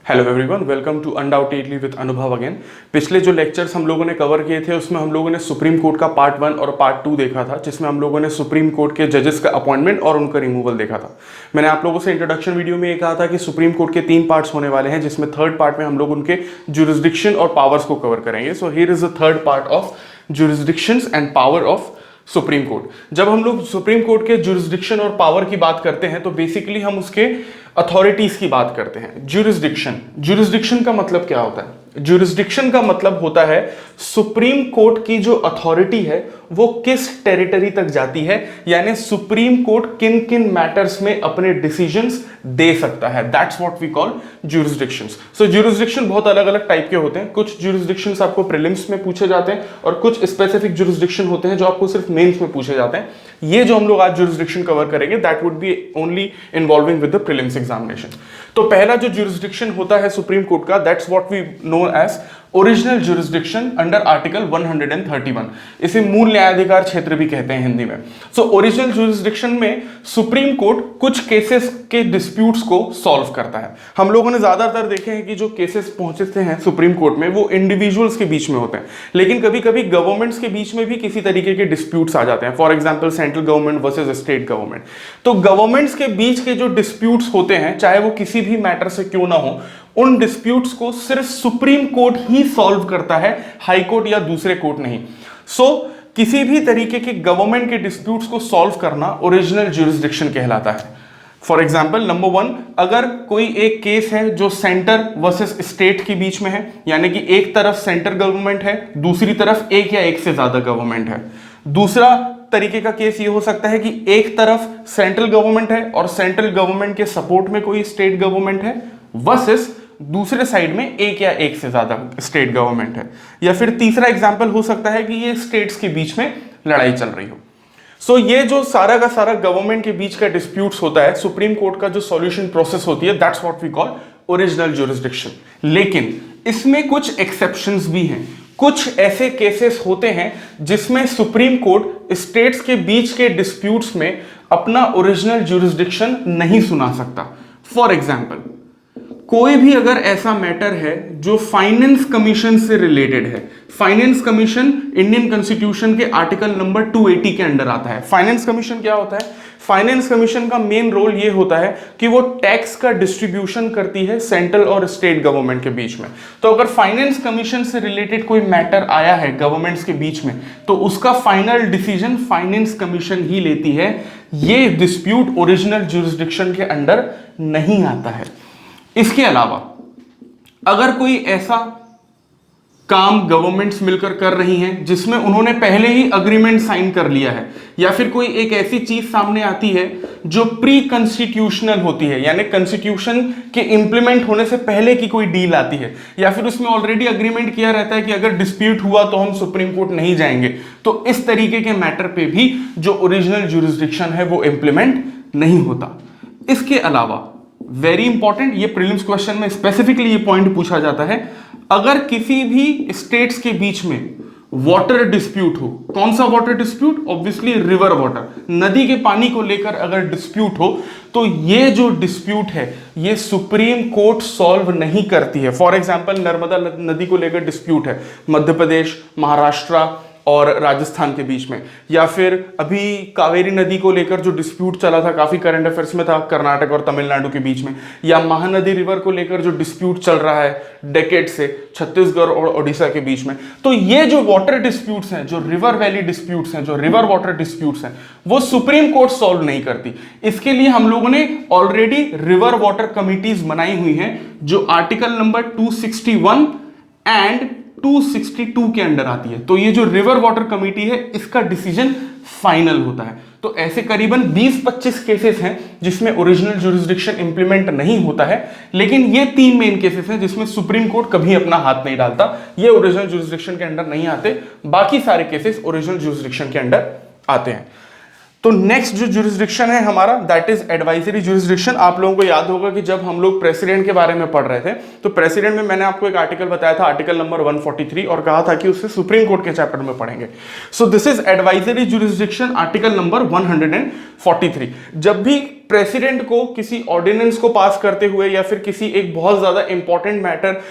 Hello everyone, welcome to undoubtedly with Anubhav again. पिछले जो lectures हम लोगों ने कवर किए थे उसमें हम लोगों ने सुप्रीम कोर्ट का पार्ट 1 और पार्ट 2 देखा था, जिसमें हम लोगों ने सुप्रीम कोर्ट के जजेस का अपॉइंटमेंट और उनका रिमूवल देखा था। मैंने आप लोगों से इंट्रोडक्शन वीडियो में ये कहा था कि सुप्रीम कोर्ट के 3 पार्ट्स होने वाले हैं, जिसमें थर्ड पार्ट में हम लोग उनके जुरिस्डिक्शन और पावर्स को कवर करेंगे। So here is the third part of jurisdictions and power of supreme court. जब हम लोग सुप्रीम कोर्ट के जुरिस्डिक्शन और पावर की बात करते हैं तो बेसिकली हम उसके अथॉरिटीज की बात करते हैं। जुरिस्डिक्शन का मतलब क्या होता है? जुरिस्डिक्शन का मतलब होता है सुप्रीम कोर्ट की जो अथॉरिटी है वो किस टेरिटरी तक जाती है, यानी सुप्रीम कोर्ट किन किन मैटर्स में अपने डिसीजंस दे सकता है। That's what we call jurisdictions. So jurisdiction बहुत अलग अलग टाइप के होते हैं। कुछ जुरिस्डिक्शंस आपको प्रीलिम्स में पूछे जाते हैं और कुछ स्पेसिफिक जुरिस्डिक्शन होते हैं जो आपको सिर्फ मेंस में पूछे जाते हैं। ये जो हम लोग आज जुरिस्डिक्शन कवर करेंगे that would be only involving with the prelims examination. तो पहला जो जुरिस्डिक्शन होता है सुप्रीम कोर्ट का, that's what we know as original jurisdiction under article 131। इसे मूल न्यायाधिकार क्षेत्र भी कहते हैं हिंदी में। सो ओरिजिनल जुरिस्डिक्शन में सुप्रीम कोर्ट कुछ केसेस के डिस्प्यूट्स को सॉल्व करता है। हम लोगों ने ज्यादातर देखे हैं कि जो केसेस पहुंचते हैं सुप्रीम कोर्ट में वो इंडिविजुअल्स के बीच में होते हैं, लेकिन कभी कभी गवर्नमेंट्स के बीच में भी किसी तरीके के डिस्प्यूट्स आ जाते हैं। For example central government versus state government. तो गवर्नमेंट्स के बीच के जो डिस्प्यूट्स होते हैं, चाहे वो किसी भी मैटर से क्यों ना हो, उन डिस्प्यूट्स को सिर्फ सुप्रीम कोर्ट ही सॉल्व करता है, हाई कोर्ट या दूसरे कोर्ट नहीं। सो किसी भी तरीके के गवर्नमेंट के डिस्प्यूट्स को सॉल्व करना ओरिजिनल जुरिस्डिक्शन कहलाता है। फॉर एग्जाम्पल नंबर 1, अगर कोई एक केस है जो सेंटर वर्सेस स्टेट के बीच में है, यानी कि एक तरफ सेंटर गवर्नमेंट है, दूसरी तरफ एक या एक से ज्यादा गवर्नमेंट है। दूसरा तरीके का केस ये हो सकता है कि एक तरफ सेंट्रल गवर्नमेंट है और सेंट्रल गवर्नमेंट के सपोर्ट में कोई स्टेट गवर्नमेंट है, वर्सेस दूसरे साइड में एक या एक से ज्यादा स्टेट गवर्नमेंट है। या फिर तीसरा एग्जांपल हो सकता है कि ये स्टेट्स के बीच में लड़ाई चल रही हो। सो ये जो सारा का सारा गवर्नमेंट के बीच का डिस्प्यूट्स होता है, सुप्रीम कोर्ट का जो सॉल्यूशन प्रोसेस होती है, that's what we call original jurisdiction. लेकिन इसमें कुछ एक्सेप्शंस भी हैं। कुछ ऐसे केसेस होते हैं जिसमें सुप्रीम कोर्ट स्टेट्स के बीच के डिस्प्यूट्स में अपना ओरिजिनल जुरिस्डिक्शन नहीं सुना सकता। फॉर एग्जाम्पल, कोई भी अगर ऐसा मैटर है जो फाइनेंस कमीशन से रिलेटेड है। फाइनेंस कमीशन इंडियन कॉन्स्टिट्यूशन के आर्टिकल नंबर 280 के अंडर आता है। फाइनेंस कमीशन क्या होता है? फाइनेंस कमीशन का मेन रोल ये होता है कि वो टैक्स का डिस्ट्रीब्यूशन करती है सेंट्रल और स्टेट गवर्नमेंट के बीच में। तो अगर फाइनेंस कमीशन से रिलेटेड कोई मैटर आया है गवर्नमेंट्स के बीच में, तो उसका फाइनल डिसीजन फाइनेंस कमीशन ही लेती है। ये डिस्प्यूट ओरिजिनल जुरिस्डिक्शन के अंडर नहीं आता है। इसके अलावा अगर कोई ऐसा काम गवर्नमेंट्स मिलकर कर रही हैं जिसमें उन्होंने पहले ही अग्रीमेंट साइन कर लिया है, या फिर कोई एक ऐसी चीज सामने आती है जो प्री कॉन्स्टिट्यूशनल होती है, यानी कॉन्स्टिट्यूशन के इंप्लीमेंट होने से पहले की कोई डील आती है, या फिर उसमें ऑलरेडी अग्रीमेंट किया रहता है कि अगर डिस्प्यूट हुआ तो हम सुप्रीम कोर्ट नहीं जाएंगे, तो इस तरीके के मैटर पे भी जो ओरिजिनल जुरिस्डिक्शन है वो इंप्लीमेंट नहीं होता। इसके अलावा वेरी इंपॉर्टेंट, ये प्रीलिम्स क्वेश्चन में स्पेसिफिकली ये पॉइंट पूछा जाता है, अगर किसी भी स्टेट्स के बीच में वाटर डिस्प्यूट हो। कौन सा water dispute? Obviously river water, नदी के पानी को लेकर अगर डिस्प्यूट हो, तो ये जो डिस्प्यूट है ये सुप्रीम कोर्ट सॉल्व नहीं करती है। फॉर एग्जांपल नर्मदा नदी को लेकर डिस्प्यूट है मध्य प्रदेश, महाराष्ट्र और राजस्थान के बीच में, या फिर अभी कावेरी नदी को लेकर जो डिस्प्यूट चला था, काफी करंट अफेयर्स में था, कर्नाटक और तमिलनाडु के बीच में, या महानदी रिवर को लेकर जो डिस्प्यूट चल रहा है डेकेड से छत्तीसगढ़ और ओडिशा के बीच में। तो ये जो वाटर डिस्प्यूट्स हैं, जो रिवर वैली डिस्प्यूट्स हैं, जो रिवर वाटर डिस्प्यूट्स हैं, वो सुप्रीम कोर्ट सॉल्व नहीं करती। इसके लिए हम लोगों ने ऑलरेडी रिवर वाटर कमिटीज बनाई हुई हैं जो आर्टिकल नंबर 261 एंड 262 के अंडर आती है। तो ये जो रिवर वाटर कमेटी है इसका डिसीजन फाइनल होता है। तो ऐसे करीबन 20-25 केसेस हैं जिसमें ओरिजिनल जुरिस्डिक्शन इंप्लीमेंट नहीं होता है, लेकिन ये 3 मेन केसेस हैं जिसमें सुप्रीम कोर्ट कभी अपना हाथ नहीं डालता। ये ओरिजिनल जुरिस्डिक्शन के अंडर नहीं आते, बाकी सारे केसेस ओरिजिनल जुरिस्डिक्शन के अंडर आते हैं। तो नेक्स्ट जो जुरिस्डिक्शन है हमारा दैट इज एडवाइजरी जुरिस्डिक्शन। आप लोगों को याद होगा कि जब हम लोग प्रेसिडेंट के बारे में पढ़ रहे थे तो प्रेसिडेंट में मैंने आपको एक आर्टिकल बताया था, आर्टिकल नंबर 143, और कहा था कि उससे सुप्रीम कोर्ट के चैप्टर में पढ़ेंगे। So this is advisory jurisdiction, article number 143। जब भी प्रेसिडेंट को किसी ऑर्डिनेंस को पास करते हुए या फिर किसी एक बहुत ज्यादा इंपॉर्टेंट मैटर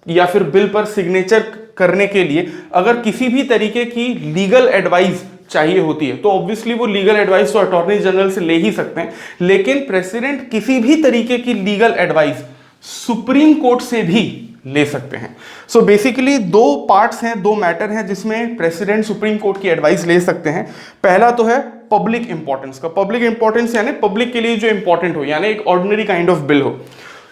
या फिर बिल पर सिग्नेचर करने के लिए अगर किसी भी तरीके की लीगल एडवाइस चाहिए होती है तो ऑब्वियसली वो लीगल एडवाइस तो अटॉर्नी जनरल से ले ही सकते हैं, लेकिन प्रेसिडेंट किसी भी तरीके की लीगल एडवाइस सुप्रीम कोर्ट से भी ले सकते हैं। सो बेसिकली दो पार्ट्स हैं, दो मैटर हैं जिसमें प्रेसिडेंट सुप्रीम कोर्ट की एडवाइस ले सकते हैं। पहला तो है पब्लिक इंपॉर्टेंस का। पब्लिक इंपॉर्टेंस यानी पब्लिक के लिए जो इंपॉर्टेंट हो, यानी एक ऑर्डिनरी काइंड ऑफ बिल हो,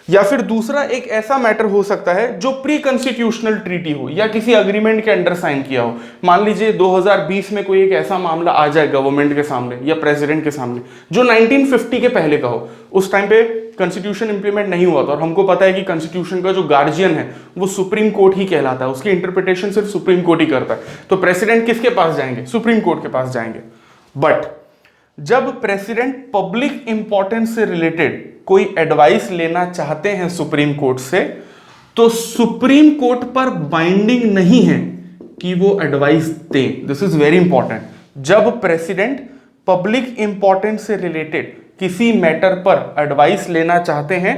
या फिर दूसरा एक ऐसा मैटर हो सकता है जो प्री कॉन्स्टिट्यूशनल ट्रीटी हो या किसी अग्रीमेंट के अंडर साइन किया हो। मान लीजिए 2020 में कोई एक ऐसा मामला आ जाए गवर्नमेंट के सामने या प्रेसिडेंट के सामने जो 1950 के पहले का हो, उस टाइम पे कॉन्स्टिट्यूशन इंप्लीमेंट नहीं हुआ था और हमको पता है कि कॉन्स्टिट्यूशन का जो गार्जियन है वो सुप्रीम कोर्ट ही कहलाता है, उसकी इंटरप्रिटेशन सिर्फ सुप्रीम कोर्ट ही करता है। तो प्रेसिडेंट किसके पास जाएंगे? सुप्रीम कोर्ट के पास जाएंगे। बट जब प्रेसिडेंट पब्लिक इंपॉर्टेंस से रिलेटेड कोई एडवाइस लेना चाहते हैं सुप्रीम कोर्ट से, तो सुप्रीम कोर्ट पर बाइंडिंग नहीं है कि वो एडवाइस दें। This is very important. जब प्रेसिडेंट पब्लिक इंपॉर्टेंस से रिलेटेड किसी मैटर पर एडवाइस लेना चाहते हैं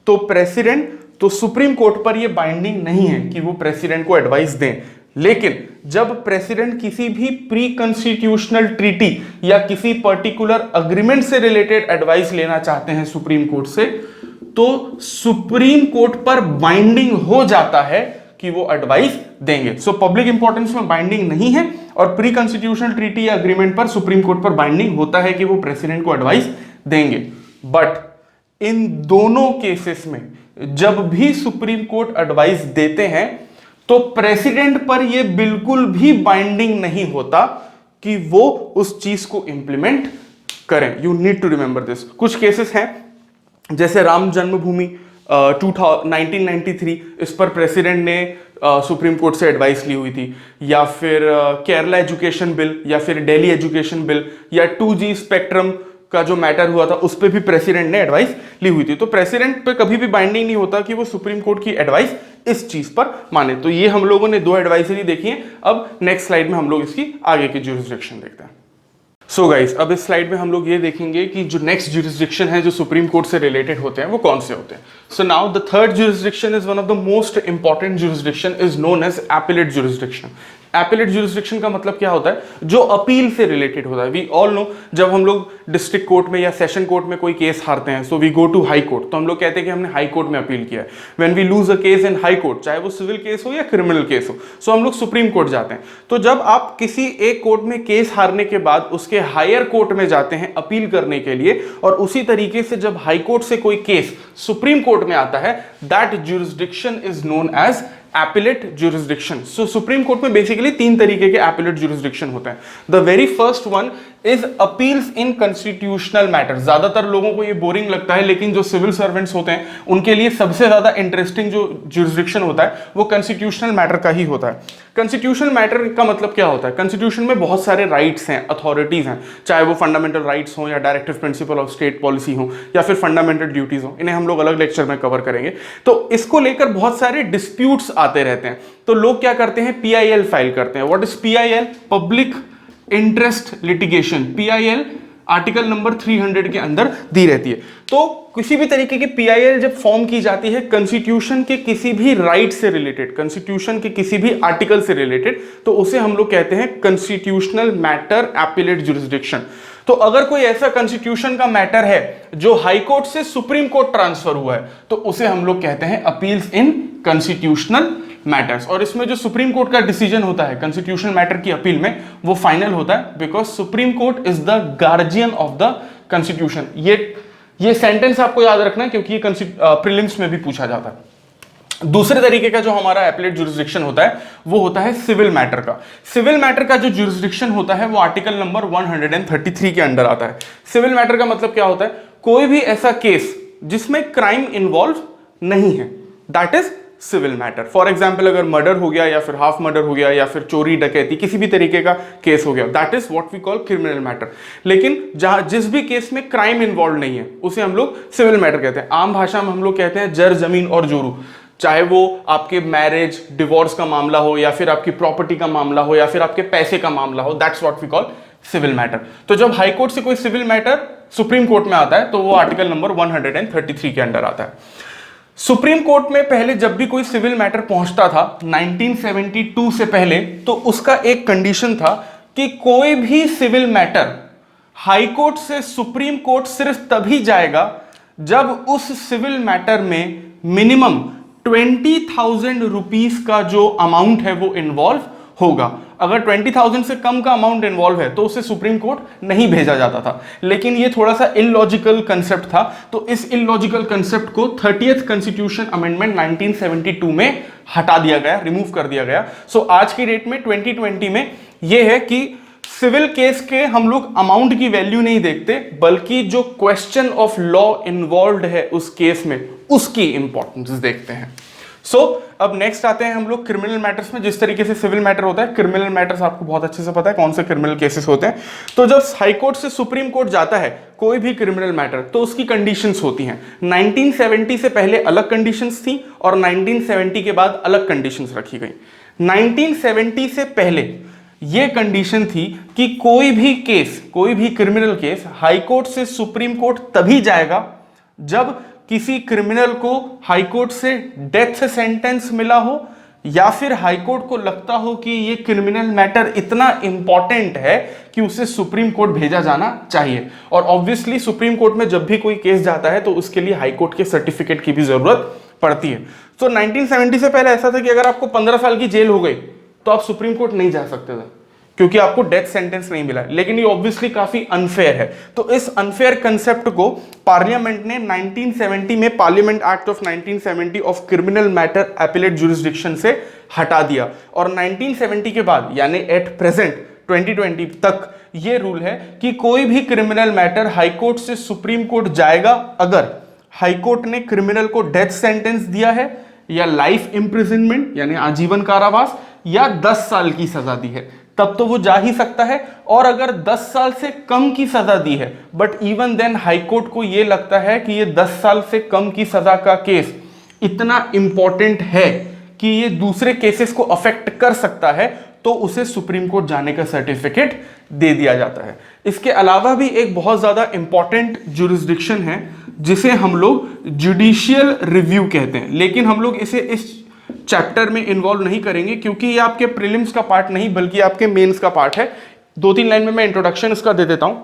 तो प्रेसिडेंट तो सुप्रीम कोर्ट पर यह बाइंडिंग नहीं है कि वो प्रेसिडेंट को एडवाइस दें। लेकिन जब प्रेसिडेंट किसी भी प्री कॉन्स्टिट्यूशनल ट्रीटी या किसी पर्टिकुलर अग्रीमेंट से रिलेटेड एडवाइस लेना चाहते हैं सुप्रीम कोर्ट से, तो सुप्रीम कोर्ट पर बाइंडिंग हो जाता है कि वो एडवाइस देंगे। सो पब्लिक इंपॉर्टेंस में बाइंडिंग नहीं है और प्री कॉन्स्टिट्यूशनल ट्रीटी या अग्रीमेंट पर सुप्रीम कोर्ट पर बाइंडिंग होता है कि वो प्रेसिडेंट को एडवाइस देंगे। बट इन दोनों केसेस में जब भी सुप्रीम कोर्ट एडवाइस देते हैं तो प्रेसिडेंट पर यह बिल्कुल भी बाइंडिंग नहीं होता कि वो उस चीज को इंप्लीमेंट करें। You need to remember this. कुछ केसेस हैं जैसे राम जन्मभूमि 1993, इस पर प्रेसिडेंट ने सुप्रीम कोर्ट से एडवाइस ली हुई थी, या फिर केरला एजुकेशन बिल, या फिर दिल्ली एजुकेशन बिल, या 2G स्पेक्ट्रम का जो मैटर हुआ था उस पर भी प्रेसिडेंट ने एडवाइस ली हुई थी। तो प्रेसिडेंट पे कभी भी बाइंडिंग नहीं होता कि वो सुप्रीम कोर्ट की एडवाइस इस चीज पर माने। तो ये हम लोगों ने दो एडवाइजरी देखी है। अब नेक्स्ट स्लाइड में हम लोग इसकी आगे की ज्यूरिसडिक्शन देखते हैं। सो गाइस, अब इस स्लाइड में हम लोग ये देखेंगे कि जो नेक्स्ट ज्यूरिसडिक्शन है जो सुप्रीम कोर्ट से रिलेटेड होते हैं वो कौन से होते हैं। So now the third jurisdiction is one of the most important jurisdiction is known as appellate jurisdiction. Appellate jurisdiction का मतलब क्या होता है? जो अपील से रिलेटेड होता है। वी ऑल नो, जब हम लोग डिस्ट्रिक्ट कोर्ट में या सेशन कोर्ट में कोई केस हारते हैं, so we go to high court, तो हम लोग कहते हैं कि हमने हाई कोर्ट में अपील किया है। When we lose a case in high court, चाहे वो सिविल केस हो या क्रिमिनल केस हो, सो हम लोग सुप्रीम कोर्ट जाते हैं। तो जब आप किसी एक कोर्ट में केस हारने के बाद उसके हायर कोर्ट में जाते हैं अपील करने के लिए, और उसी तरीके से जब हाई कोर्ट से कोई केस सुप्रीम कोर्ट में आता है, that jurisdiction is known as appellate jurisdiction. So supreme court में बेसिकली तीन तरीके के एपेलेट ज्यूरिसडिक्शन होते हैं। The very first one is appeals in constitutional matter. ज्यादातर लोगों को ये बोरिंग लगता है, लेकिन जो सिविल सर्वेंट्स होते हैं उनके लिए सबसे ज्यादा इंटरेस्टिंग जो ज्यूरिसडिक्शन होता है वो कॉन्स्टिट्यूशनल मैटर का ही होता है। कॉन्स्टिट्यूशनल मैटर का मतलब क्या होता है? कॉन्स्टिट्यूशन में बहुत सारे राइट्स हैं, अथॉरिटीज हैं, चाहे वो फंडामेंटल राइट्स हो या directive principle of state policy हो या फिर फंडामेंटल ड्यूटीज हो। इन्हें हम लोग अलग लेक्चर में कवर करेंगे। तो इसको लेकर बहुत सारे डिस्प्यूट्स आते रहते हैं। तो लोग क्या करते हैं? PIL फाइल करते हैं। What is PIL? Public interest litigation. PIL article number 300 के अंदर दी रहती है। तो किसी भी तरीके की PIL जब फॉर्म की जाती है कॉन्स्टिट्यूशन के किसी भी राइट से रिलेटेड, कॉन्स्टिट्यूशन के किसी भी आर्टिकल से रिलेटेड, तो उसे हम लोग कहते हैं कॉन्स्टिट्यूशनल मैटर एपेलेट ज्यूरिसडिक्शन। तो अगर कोई ऐसा कॉन्स्टिट्यूशन का मैटर है जो हाई कोर्ट से सुप्रीम कोर्ट ट्रांसफर हुआ है, तो उसे हम लोग कहते हैं अपील्स इन कॉन्स्टिट्यूशनल मैटर्स। और इसमें जो सुप्रीम कोर्ट का डिसीजन होता है कॉन्स्टिट्यूशनल मैटर की अपील में, वो फाइनल होता है, because supreme court is the guardian of the constitution. ये सेंटेंस आपको याद रखना है क्योंकि ये प्रीलिम्स में भी पूछा जाता है। दूसरे तरीके का जो हमारा एपेलेट ज्यूरिसडिक्शन होता है वो होता है सिविल मैटर का। सिविल मैटर का जो ज्यूरिसडिक्शन होता है वो आर्टिकल नंबर 133 के अंडर आता है। सिविल मैटर का मतलब क्या होता है? कोई भी ऐसा केस जिसमें क्राइम इन्वॉल्व नहीं है, that is civil matter. For example अगर मर्डर हो गया या फिर हाफ मर्डर हो गया या फिर चोरी डकैती किसी भी तरीके का केस हो गया, that is what we call criminal matter. लेकिन जहां जिस भी केस में क्राइम इन्वॉल्व नहीं है उसे हम लोग सिविल मैटर कहते हैं। आम भाषा में हम लोग कहते हैं जर जमीन और जोरू, चाहे वो आपके मैरिज डिवोर्स का मामला हो या फिर आपकी प्रॉपर्टी का मामला हो या फिर आपके पैसे का मामला हो, that's what we call civil matter. तो जब हाई कोर्ट से कोई सिविल मैटर सुप्रीम कोर्ट में आता है तो वो आर्टिकल नंबर 133 के अंडर आता है। सुप्रीम कोर्ट में पहले जब भी कोई सिविल मैटर पहुंचता था 1972 से पहले, तो उसका एक कंडीशन था कि कोई भी सिविल मैटर हाई कोर्ट से सुप्रीम कोर्ट सिर्फ तभी जाएगा जब उस सिविल मैटर में मिनिमम 20,000 रुपीस का जो अमाउंट है वो इन्वॉल्व होगा। अगर 20,000 से कम का अमाउंट इन्वॉल्व है तो उसे सुप्रीम कोर्ट नहीं भेजा जाता था। लेकिन ये थोड़ा सा इलॉजिकल कंसेप्ट था, तो इस इलॉजिकल कंसेप्ट को 30th कॉन्स्टिट्यूशन अमेंडमेंट 1972 में हटा दिया गया, रिमूव कर दिया गया। सो आज की डेट में 2020 में ये है कि सिविल केस के हम लोग अमाउंट की वैल्यू नहीं देखते, बल्कि जो क्वेश्चन ऑफ लॉ इन्वॉल्व है उस केस में उसकी इंपॉर्टेंस देखते हैं। सो अब नेक्स्ट आते हैं हम लोग क्रिमिनल मैटर्स में। जिस तरीके से सिविल मैटर होता है, क्रिमिनल मैटर्स आपको बहुत अच्छे से पता है कौन से क्रिमिनल केसेस होते हैं। तो जब हाई कोर्ट से सुप्रीम कोर्ट जाता है कोई भी क्रिमिनल मैटर, तो उसकी कंडीशंस होती हैं। 1970 से पहले अलग कंडीशंस थी और 1970 के बाद अलग कंडीशंस रखी गई। 1970 से पहले यह कंडीशन थी कि कोई भी केस, कोई भी क्रिमिनल केस हाई कोर्ट से सुप्रीम कोर्ट तभी जाएगा जब किसी क्रिमिनल को हाई कोर्ट से डेथ सेंटेंस मिला हो या फिर हाई कोर्ट को लगता हो कि ये क्रिमिनल मैटर इतना इंपॉर्टेंट है कि उसे सुप्रीम कोर्ट भेजा जाना चाहिए। और ऑब्वियसली सुप्रीम कोर्ट में जब भी कोई केस जाता है तो उसके लिए हाई कोर्ट के सर्टिफिकेट की भी जरूरत पड़ती है। तो 1970 से पहले ऐसा था कि अगर आपको 15 साल की जेल हो गई तो आप सुप्रीम कोर्ट नहीं जा सकते थे क्योंकि आपको डेथ सेंटेंस नहीं मिला। लेकिन ये ऑब्वियसली काफी अनफेयर है। तो इस अनफेयर कंसेप्ट को पार्लियामेंट ने 1970 में parliament act of 1970 of criminal matter appellate jurisdiction से हटा दिया। और 1970 के बाद यानी एट प्रेजेंट 2020 तक ये रूल है कि कोई भी क्रिमिनल मैटर हाई कोर्ट से सुप्रीम कोर्ट जाएगा अगर हाई कोर्ट ने क्रिमिनल को डेथ सेंटेंस दिया है या लाइफ इंप्रिजनमेंट यानी आजीवन कारावास या 10 साल की सजा दी है, तब तो वो जा ही सकता है। और अगर 10 साल से कम की सजा दी है but even then high court को ये लगता है कि ये 10 साल से कम की सजा का केस इतना इंपॉर्टेंट है कि ये दूसरे केसेस को अफेक्ट कर सकता है, तो उसे सुप्रीम कोर्ट जाने का सर्टिफिकेट दे दिया जाता है। इसके अलावा भी एक बहुत ज्यादा इंपॉर्टेंट जुरिस्डिक्शन है जिसे हम लोग जुडिशियल रिव्यू कहते हैं, लेकिन हम लोग इसे इस चैप्टर में इन्वॉल्व नहीं करेंगे क्योंकि ये आपके प्रीलिम्स का पार्ट नहीं बल्कि आपके मेंस का पार्ट है। 2-3 लाइन में मैं इंट्रोडक्शन इसका दे देता हूं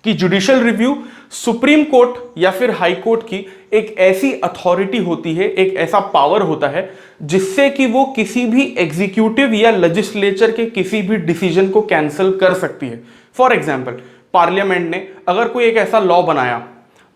कि जुडिशियल रिव्यू सुप्रीम कोर्ट या फिर हाई कोर्ट की एक ऐसी अथॉरिटी होती है, एक ऐसा पावर होता है जिससे कि वो किसी भी एग्जीक्यूटिव या लेजिस्लेचर के किसी भी डिसीजन को कैंसिल कर सकती है। फॉर एग्जाम्पल पार्लियामेंट ने अगर कोई एक ऐसा लॉ बनाया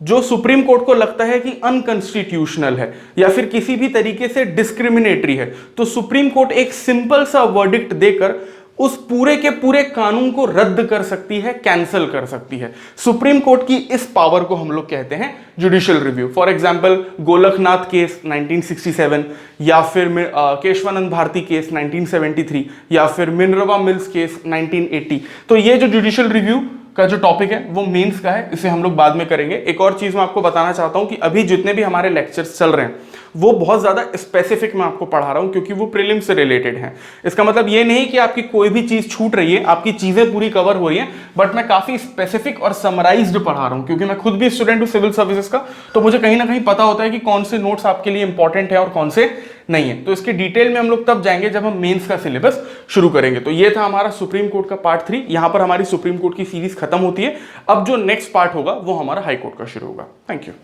जो सुप्रीम कोर्ट को लगता है कि अनकॉन्स्टिट्यूशनल है या फिर किसी भी तरीके से डिस्क्रिमिनेटरी है, तो सुप्रीम कोर्ट एक सिंपल सा वर्डिक्ट देकर उस पूरे के पूरे कानून को रद्द कर सकती है, कैंसिल कर सकती है। सुप्रीम कोर्ट की इस पावर को हम लोग कहते हैं judicial review. For example Golaknath case 1967 या फिर केशवानंद भारती केस 1973 या फिर मिनर्वा मिल्स केस 1980। तो ये जो जुडिशियल रिव्यू का जो टॉपिक है वो मेंस का है, इसे हम लोग बाद में करेंगे। एक और चीज मैं आपको बताना चाहता हूं कि अभी जितने भी हमारे लेक्चर्स चल रहे हैं वो बहुत ज्यादा स्पेसिफिक मैं आपको पढ़ा रहा हूं क्योंकि वो प्रीलिम से रिलेटेड है। इसका मतलब ये नहीं कि आपकी कोई भी चीज छूट रही है, आपकी चीजें पूरी कवर हो रही हैं, बट मैं काफी स्पेसिफिक और समराइज्ड पढ़ा रहा हूं क्योंकि मैं खुद भी स्टूडेंट हूं सिविल सर्विसेज का, तो मुझे कहीं ना कहीं पता होता है कि कौन से नोट्स आपके लिए इंपॉर्टेंट है और कौन से नहीं है। तो इसके डिटेल में हम लोग तब जाएंगे जब हम मेंस का सिलेबस शुरू करेंगे। तो ये था हमारा सुप्रीम कोर्ट का पार्ट 3। यहां पर हमारी सुप्रीम कोर्ट की सीरीज खत्म होती है। अब जो नेक्स्ट पार्ट होगा वो हमारा हाई कोर्ट का शुरू होगा। Thank you.